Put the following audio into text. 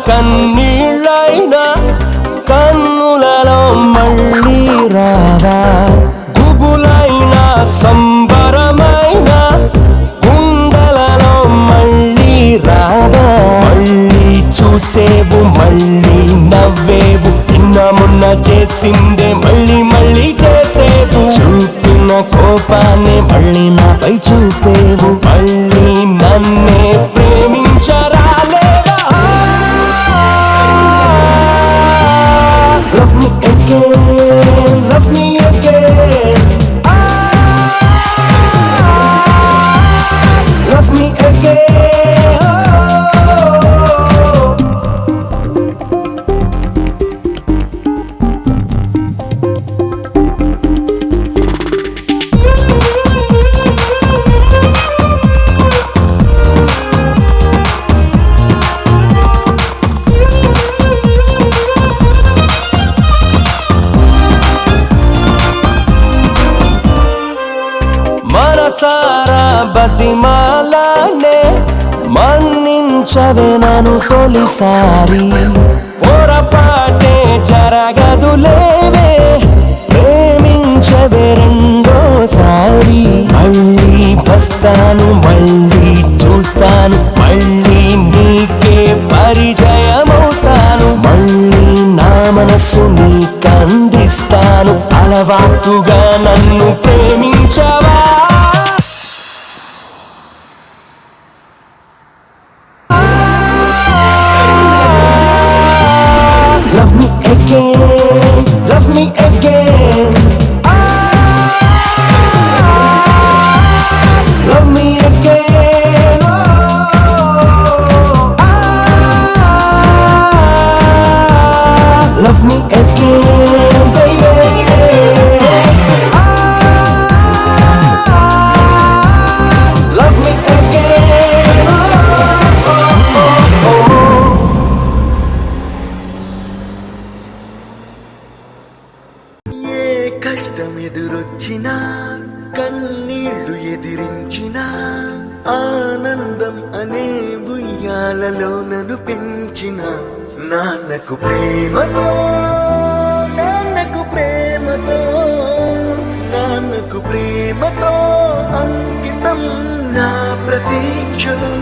కన్నీళ్ళైనా కన్నులలో మళ్ళీ రావా, గుబులైన సంబరమైన గుండెలలో మళ్ళీ రావా. మళ్ళీ చూసేవు మళ్ళీ నవ్వేవు, నిన్న మొన్న చేసిందే మళ్ళీ మళ్ళీ చేసేవు. చూపిన కోపాన్ని మళ్ళీ నాపై చూపేవు, మళ్ళీ నన్నే ప్రేమించరాలేవా. Love me again, love me again. Love me again. మనసారా బతిమాలానే మన్నించవే నన్ను తొలిసారి, పొరపాటే జరగదులేవే ప్రేమించవే రెండోసారి. మళ్ళీ వస్తాను మళ్ళీ చూస్తాను, మళ్ళీ నీకే పరిచయమవుతాను, మళ్ళీ నా మనసు నీకందిస్తాను. అలవాటుగా నన్ను ప్రేమించవా. Love me again, love me again. Love me again. Love me again, baby. Love me again. కష్టం ఎదురొచ్చినా కన్నీళ్లు ఎదిరించినా ఆనందం అనే ఉయ్యాలలో నన్ను పెంచిన నాన్నకు ప్రేమతో, నాన్నకు ప్రేమతో, నాన్నకు ప్రేమతో అంకితం నా ప్రతి క్షణం.